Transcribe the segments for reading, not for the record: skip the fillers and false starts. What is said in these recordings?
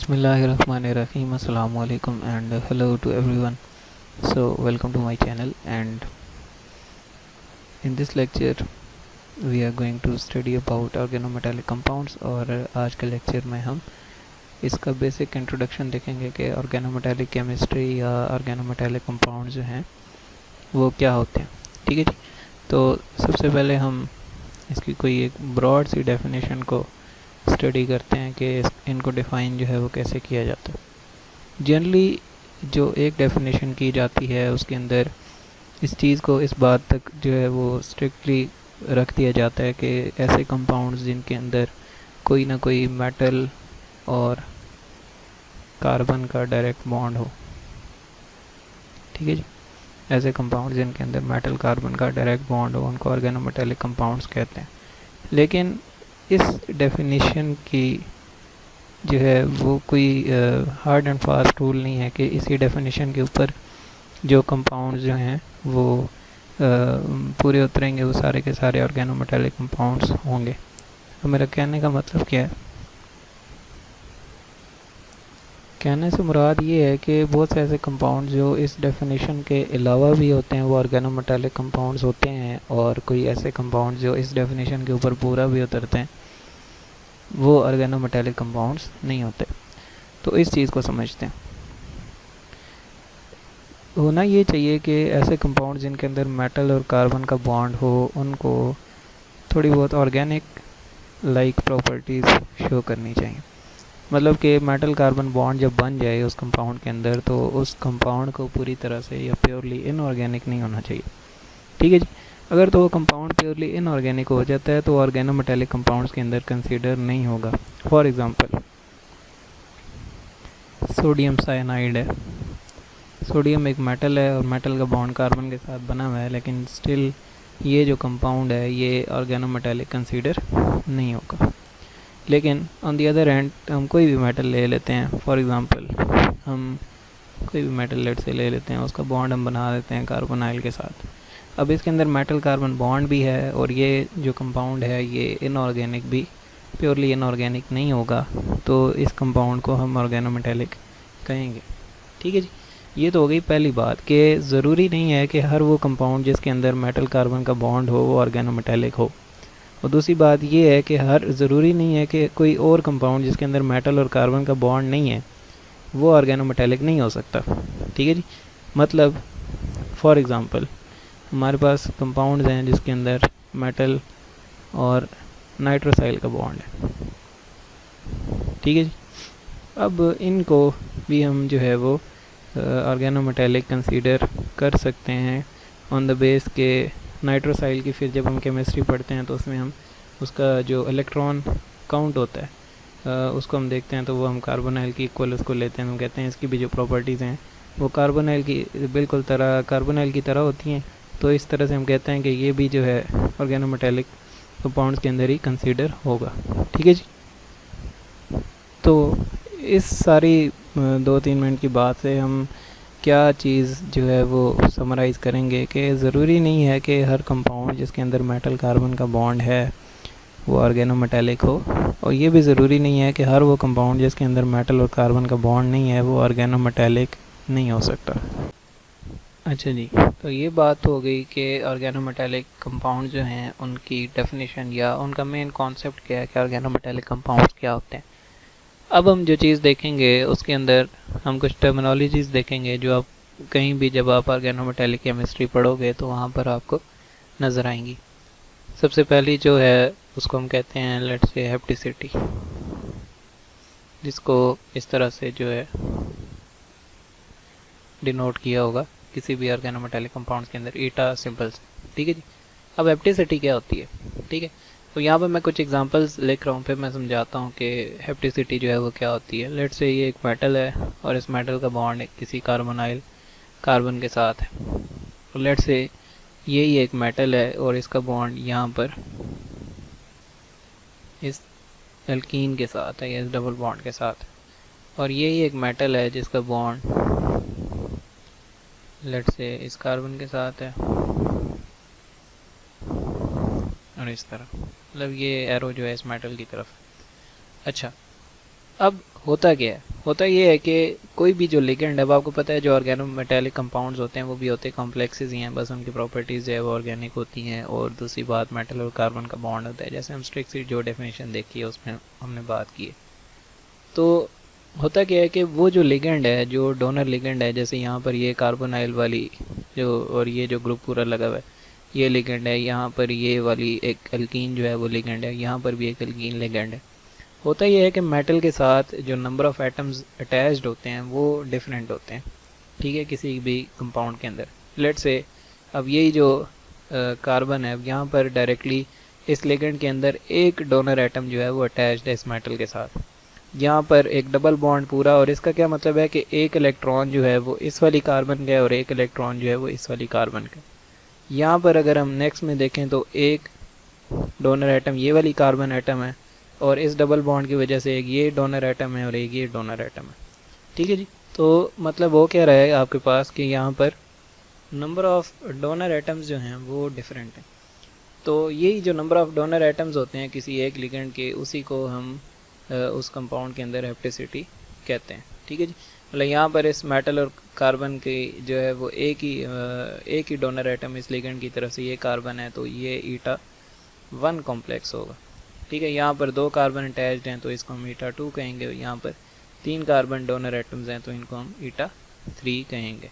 Bismillahirrahmanirrahim. Assalamu alaikum and hello to everyone. So welcome to my channel, and in this lecture we are going to study about organometallic compounds। और आज के lecture में हम इसका basic introduction देखेंगे कि organometallic chemistry या organometallic compound जो हैं वो क्या होते हैं। ठीक है जी। तो सबसे पहले हम इसकी कोई एक ब्रॉड सी डेफिनेशन को स्टडी करते हैं कि इनको डिफ़ाइन जो है वो कैसे किया जाता है। जनरली जो एक डेफिनेशन की जाती है उसके अंदर इस चीज़ को इस बात तक जो है वो स्ट्रिक्टली रख दिया जाता है कि ऐसे कंपाउंड्स जिनके अंदर कोई ना कोई मेटल और कार्बन का डायरेक्ट बॉन्ड हो। ठीक है जी। ऐसे कंपाउंड जिनके अंदर मेटल कार्बन का डायरेक्ट बॉन्ड हो उनको ऑर्गेनोमेटालिक कंपाउंड्स कहते हैं। लेकिन इस डेफिनेशन की जो है वो कोई हार्ड एंड फास्ट रूल नहीं है कि इसी डेफिनेशन के ऊपर जो कंपाउंड जो हैं वो पूरे उतरेंगे, वो सारे के सारे ऑर्गेनोमेटालिक कंपाउंड्स होंगे। तो मेरा कहने का मतलब क्या है, कहने से मुराद ये है कि बहुत से ऐसे कंपाउंड जो इस डेफिनेशन के अलावा भी होते हैं वो ऑर्गेनोमेटालिक कंपाउंड्स होते हैं, और कोई ऐसे कंपाउंड जो इस डेफिनेशन के ऊपर पूरा भी उतरते हैं वो ऑर्गेनोमेटालिक कंपाउंड्स नहीं होते। तो इस चीज़ को समझते हैं। होना ये चाहिए कि ऐसे कंपाउंड जिनके अंदर मेटल और कार्बन का बॉन्ड हो उनको थोड़ी बहुत ऑर्गेनिक लाइक प्रॉपर्टीज़ शो करनी चाहिए। मतलब कि मेटल कार्बन बॉन्ड जब बन जाए उस कंपाउंड के अंदर तो उस कंपाउंड को पूरी तरह से या प्योरली इनऑर्गेनिक नहीं होना चाहिए। ठीक है जी। अगर तो वो कंपाउंड प्योरली इनऑर्गेनिक हो जाता है तो ऑर्गेनोमेटालिक कंपाउंड्स के अंदर कंसीडर नहीं होगा। फॉर एग्जांपल सोडियम साइनाइड है। सोडियम एक मेटल है और मेटल का बॉन्ड कार्बन के साथ बना हुआ है, लेकिन स्टिल ये जो कंपाउंड है ये ऑर्गेनोमेटालिक कंसीडर नहीं होगा। लेकिन ऑन दी अदर हैंड हम कोई भी मेटल ले लेते हैं, फॉर एग्जांपल हम कोई भी मेटल लेट से ले लेते हैं, उसका बॉन्ड हम बना देते हैं कार्बोनाइल के साथ। अब इसके अंदर मेटल कार्बन बॉन्ड भी है और ये जो कंपाउंड है ये इनऑर्गेनिक भी प्योरली इनऑर्गेनिक नहीं होगा, तो इस कंपाउंड को हम ऑर्गेनोमेटालिक कहेंगे। ठीक है जी। ये तो हो गई पहली बात कि ज़रूरी नहीं है कि हर वो कंपाउंड जिसके अंदर मेटल कार्बन का बॉन्ड हो वो ऑर्गेनोमेटालिक हो। और दूसरी बात ये है कि ज़रूरी नहीं है कि कोई और कंपाउंड जिसके अंदर मेटल और कार्बन का बॉन्ड नहीं है वो ऑर्गेनोमेटालिक नहीं हो सकता। ठीक है जी। मतलब फॉर एग्ज़ाम्पल हमारे पास कंपाउंड्स हैं जिसके अंदर मेटल और नाइट्रोसाइल का बॉन्ड है। ठीक है जी। अब इनको भी हम जो है वो ऑर्गेनोमेटालिक कंसीडर कर सकते हैं ऑन द बेस के नाइट्रोसाइल की फिर जब हम केमिस्ट्री पढ़ते हैं तो उसमें हम उसका जो इलेक्ट्रॉन काउंट होता है उसको हम देखते हैं तो वो हम कार्बोनाइल की इक्वल उसको लेते हैं। हम कहते हैं इसकी भी जो प्रॉपर्टीज़ हैं वो कार्बोनाइल की बिल्कुल कार्बोनाइल की तरह होती हैं। तो इस तरह से हम कहते हैं कि ये भी जो है ऑर्गेनोमेटालिक कंपाउंड्स के अंदर ही कंसीडर होगा। ठीक है जी। तो इस सारी 2-3 मिनट की बात से हम क्या चीज़ जो है वो समराइज़ करेंगे कि ज़रूरी नहीं है कि हर कंपाउंड जिसके अंदर मेटल कार्बन का बॉन्ड है वो ऑर्गेनोमेटालिक हो, और ये भी ज़रूरी नहीं है कि हर वो कंपाउंड जिसके अंदर मेटल और कार्बन का बॉन्ड नहीं है वो ऑर्गेनोमेटालिक नहीं हो सकता। अच्छा जी। तो ये बात हो गई कि ऑर्गेनोमेटालिक कंपाउंड जो हैं उनकी डेफिनेशन या उनका मेन कॉन्सेप्ट क्या है कि ऑर्गेनोमेटालिक कंपाउंड्स क्या होते हैं। अब हम जो चीज़ देखेंगे उसके अंदर हम कुछ टर्मिनोलॉजीज़ देखेंगे जो आप कहीं भी जब आप ऑर्गेनोमेटालिक केमिस्ट्री पढ़ोगे तो वहाँ पर आपको नज़र आएंगी। सबसे पहली जो है उसको हम कहते हैं लेट्स से हेप्टिसिटी, जिसको इस तरह से जो है डिनोट किया होगा किसी भी ऑर्गेनोमेटालिक कंपाउंड्स के अंदर ईटा सिंबल से। ठीक है जी। अब हेप्टिसिटी क्या होती है, ठीक है। तो यहाँ पर मैं कुछ एग्जांपल्स लिख रहा हूँ, फिर मैं समझाता हूँ कि हेप्टिसिटी जो है वो क्या होती है। लेट्स से ये एक मेटल है और इस मेटल का बॉन्ड किसी कार्बोनाइल कार्बन के साथ है। और लेट्स से यही एक मेटल है और इसका बॉन्ड यहाँ पर इस एल्कीन के साथ है या इस डबल बॉन्ड के साथ। और यही एक मेटल है जिसका बॉन्ड लेट्स से इस कार्बन के साथ है और इस तरह, मतलब ये एरो जो है इस मेटल की तरफ। अच्छा, अब होता क्या है, होता ये है कि कोई भी जो लिगेंड है, वो आपको पता है जो ऑर्गेनो मेटेलिक कंपाउंड्स होते हैं वो भी होते हैं कॉम्प्लेक्सेस ही हैं, बस उनकी प्रॉपर्टीज़ जो है वो ऑर्गेनिक होती हैं। और दूसरी बात, मेटल और कार्बन का बॉन्ड होता है, जैसे हम स्ट्रिक्टली जो डेफिनेशन देखी है उसमें हमने बात की है। तो होता क्या है कि वो जो लिगेंड है, जो डोनर लिगेंड है, जैसे यहाँ पर ये कार्बोनाइल वाली जो, और ये जो ग्रुप पूरा लगा हुआ है ये लिगेंड है, यहाँ पर ये वाली एक एल्कीन जो है वो लिगेंड है, यहाँ पर भी एक एल्कीन लिगेंड है। होता यह है कि मेटल के साथ जो नंबर ऑफ़ एटम्स अटैच्ड होते हैं वो डिफरेंट होते हैं, ठीक है, किसी भी कंपाउंड के अंदर। लेट से अब यही जो कार्बन है, अब यहाँ पर डायरेक्टली इस लिगेंड के अंदर एक डोनर एटम जो है वो अटैच्ड है इस मेटल के साथ, यहाँ पर एक डबल बॉन्ड पूरा। और इसका क्या मतलब है कि एक इलेक्ट्रॉन जो है वो इस वाली कार्बन का है और एक इलेक्ट्रॉन जो है वो इस वाली कार्बन का। यहाँ पर अगर हम नेक्स्ट में देखें तो एक डोनर एटम ये वाली कार्बन एटम है, और इस डबल बॉन्ड की वजह से एक ये डोनर एटम है और एक ये डोनर एटम है, ठीक है जी। तो मतलब वो क्या रहा है आपके पास कि यहाँ पर नंबर ऑफ़ डोनर एटम्स जो हैं वो डिफरेंट हैं। तो यही जो नंबर ऑफ़ डोनर एटम्स होते हैं किसी एक लिगेंड के, उसी को हम उस कंपाउंड के अंदर हैप्टिसिटी कहते हैं, ठीक है जी। मतलब यहाँ पर इस मेटल और कार्बन की जो है वो एक ही डोनर एटम इस लिगेंड की तरफ से ये कार्बन है तो ये ईटा 1 कॉम्प्लेक्स होगा, ठीक है। यहाँ पर 2 कार्बन अटैच्ड हैं तो इसको हम ईटा 2 कहेंगे। यहाँ पर 3 कार्बन डोनर एटम्स हैं तो इनको हम ईटा 3 कहेंगे,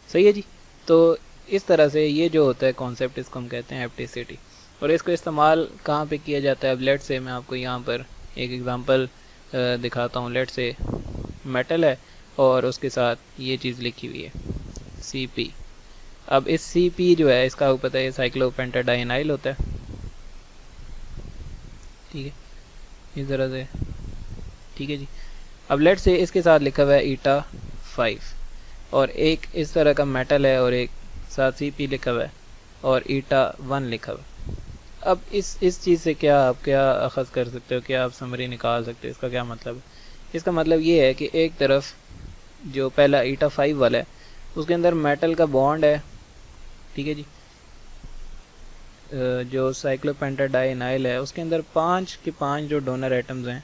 सही है जी। तो इस तरह से ये जो होता है कॉन्सेप्ट, इसको हम कहते हैं हैप्टिसिटी। और इसको इस्तेमाल कहाँ पे किया जाता है, अब लेट से मैं आपको यहाँ पर एक एग्जांपल दिखाता हूँ। लेट से मेटल है और उसके साथ ये चीज़ लिखी हुई है Cp। अब इस Cp जो है इसका आपको पता है साइक्लोपेंटाडाइनाइल होता है, ठीक है, इस तरह से, ठीक है जी। अब लेट से इसके साथ लिखा हुआ है ईटा 5 और एक इस तरह का मेटल है और एक साथ Cp लिखा हुआ है और ईटा 1 लिखा हुआ है। अब इस चीज़ से क्या आप क्या अखज़ कर सकते हो, क्या आप समरी निकाल सकते हो, इसका क्या मतलब है? इसका मतलब ये है कि एक तरफ जो पहला ईटा 5 वाला है उसके अंदर मेटल का बॉन्ड है, ठीक है जी। जो साइक्लोपेंटाडाइनाइल है उसके अंदर 5 के 5 जो डोनर एटम्स हैं,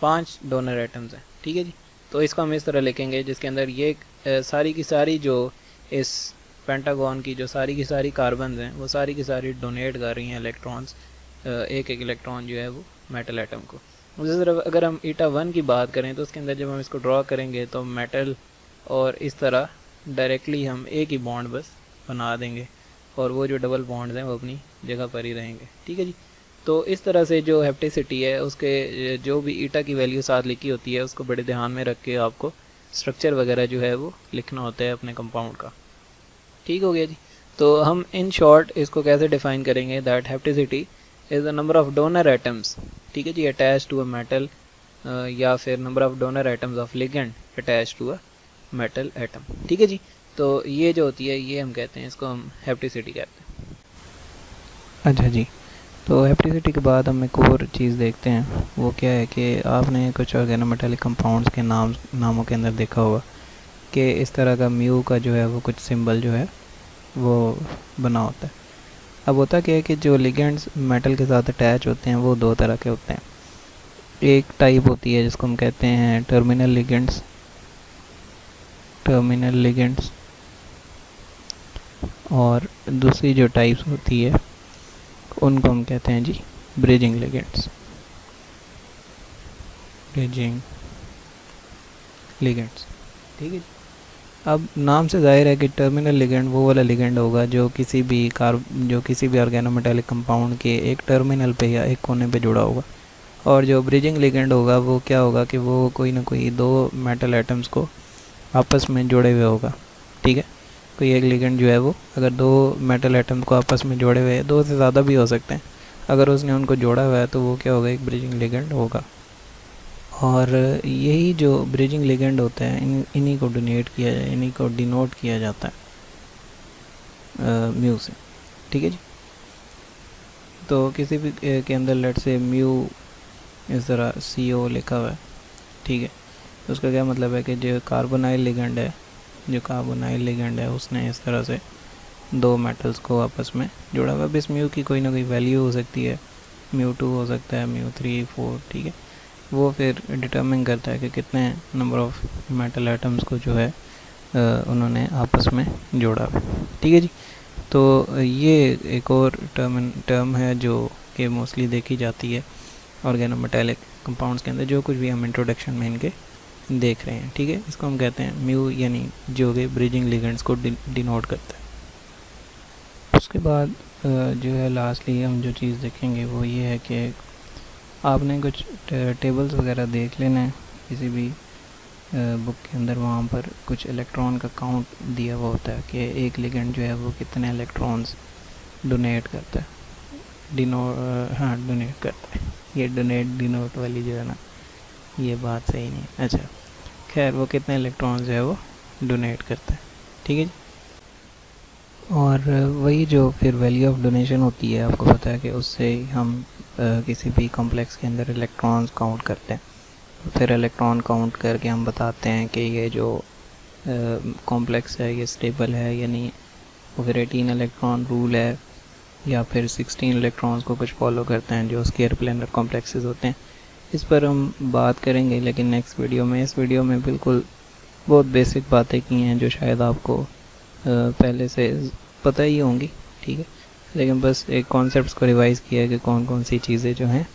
5 डोनर एटम्स हैं, ठीक है जी। तो इसको हम इस तरह लिखेंगे जिसके अंदर ये सारी की सारी जो इस पेंटागन की जो सारी की सारी कार्बन हैं वो सारी की सारी डोनेट कर रही हैं इलेक्ट्रॉन्स, एक एक इलेक्ट्रॉन जो है वो मेटल एटम को। उसी तरह अगर हम ईटा 1 की बात करें तो उसके अंदर जब हम इसको ड्रॉ करेंगे तो मेटल और इस तरह डायरेक्टली हम एक ही बॉन्ड बस बना देंगे और वो जो डबल बॉन्ड्स हैं वो अपनी जगह पर ही रहेंगे, ठीक है जी। तो इस तरह से जो हैप्टिसिटी है उसके जो भी ईटा की वैल्यू साथ लिखी होती है उसको बड़े ध्यान में रख के आपको स्ट्रक्चर वगैरह जो है वो लिखना होता है अपने कंपाउंड का, ठीक हो गया जी। तो हम इन शॉर्ट इसको कैसे डिफाइन करेंगे, that hapticity is the number of donor atoms, ठीक है जी, अटैच टू अ मेटल, या फिर number of donor atoms of ligand attach to a metal atom, ठीक है जी। तो ये जो होती है ये हम कहते हैं, इसको हम हैप्टिसिटी कहते हैं। अच्छा जी, तो हैप्टिसिटी के बाद हम एक और चीज़ देखते हैं, वो क्या है कि आपने कुछ ऑर्गेनोमेटेलिक कंपाउंड्स के नामों के अंदर देखा होगा कि इस तरह का म्यू का जो है वो कुछ सिंबल जो है वो बना होता है। अब होता क्या है कि जो लिगेंड्स मेटल के साथ अटैच होते हैं वो 2 तरह के होते हैं। एक टाइप होती है जिसको हम कहते हैं टर्मिनल लिगेंड्स, और दूसरी जो टाइप्स होती है उनको हम कहते हैं जी ब्रिजिंग लिगेंड्स, ठीक है जी। अब नाम से जाहिर है कि टर्मिनल लिगेंड वो वाला लिगेंड होगा जो किसी भी ऑर्गेनोमेटेलिक कंपाउंड के एक टर्मिनल पे या एक कोने पे जुड़ा होगा। और जो ब्रिजिंग लिगेंड होगा वो क्या होगा कि वो कोई ना कोई 2 मेटल एटम्स को आपस में जोड़े हुए होगा, ठीक है। कोई एक लिगेंड जो है वो अगर 2 मेटल एटम्स को आपस में जोड़े हुए, 2 से ज़्यादा भी हो सकते हैं, अगर उसने उनको जोड़ा हुआ है तो वो क्या होगा, एक ब्रिजिंग लिगेंड होगा। और यही जो ब्रिजिंग लिगेंड होता है इन्हीं को डिनोट किया जाता है म्यू से, ठीक है जी। तो किसी भी के अंदर लेट से म्यू इस तरह CO लिखा हुआ है, ठीक है, तो उसका क्या मतलब है कि जो कार्बोनाइल लिगेंड है उसने इस तरह से 2 मेटल्स को आपस में जोड़ा हुआ। इस म्यू की कोई ना कोई वैल्यू हो सकती है, μ2 हो सकता है, μ3 4, ठीक है। वो फिर डिटर्मिन करता है कि कितने नंबर ऑफ मेटल एटम्स को जो है उन्होंने आपस में जोड़ा है। ठीक है जी। तो ये एक और टर्म है जो कि मोस्टली देखी जाती है ऑर्गेनोमेटेलिक कंपाउंड्स के अंदर, जो कुछ भी हम इंट्रोडक्शन में इनके देख रहे हैं। ठीक है, इसको हम कहते हैं म्यू, यानी जो कि ब्रिजिंग लिगेंड्स को डिनोट करता है। उसके बाद जो है लास्टली हम जो चीज़ देखेंगे वो ये है कि आपने कुछ टेबल्स वगैरह देख लेना है किसी भी बुक के अंदर। वहाँ पर कुछ इलेक्ट्रॉन का काउंट दिया हुआ होता है कि एक लिगेंड जो है वो कितने इलेक्ट्रॉन्स डोनेट करता है, डोनेट करता है। ये डोनेट डिनोट वाली जो है ना, ये बात सही नहीं है। अच्छा खैर, वो कितने इलेक्ट्रॉन्स जो है वो डोनेट करता है। ठीक है जी। और वही जो फिर वैल्यू ऑफ डोनेशन होती है, आपको पता है कि उससे हम किसी भी कॉम्प्लेक्स के अंदर इलेक्ट्रॉन्स काउंट करते हैं। फिर इलेक्ट्रॉन काउंट करके हम बताते हैं कि ये जो कॉम्प्लेक्स है ये स्टेबल है या नहीं। वो फिर 18 इलेक्ट्रॉन रूल है या फिर 16 इलेक्ट्रॉन्स को कुछ फॉलो करते हैं जो स्केयर प्लेनर कॉम्प्लेक्सेस होते हैं। इस पर हम बात करेंगे लेकिन नेक्स्ट वीडियो में। इस वीडियो में बिल्कुल बहुत बेसिक बातें की हैं जो शायद आपको पहले से पता ही होंगी। ठीक है, लेकिन बस एक कॉन्सेप्ट्स को रिवाइज़ किया है कि कौन कौन सी चीज़ें जो हैं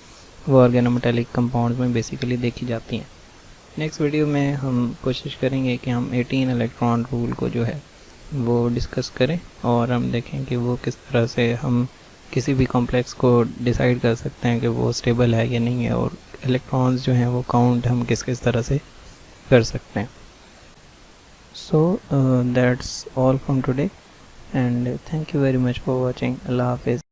वो ऑर्गेनोमेटेलिक कंपाउंड में बेसिकली देखी जाती हैं। नेक्स्ट वीडियो में हम कोशिश करेंगे कि हम 18 इलेक्ट्रॉन रूल को जो है वो डिस्कस करें और हम देखें कि वो किस तरह से हम किसी भी कॉम्प्लेक्स को डिसाइड कर सकते हैं कि वो स्टेबल है या नहीं है, और इलेक्ट्रॉन्स जो हैं वो काउंट हम किस किस तरह से कर सकते हैं। So that's all from today and thank you very much for watching. अल्लाह हाफिज़।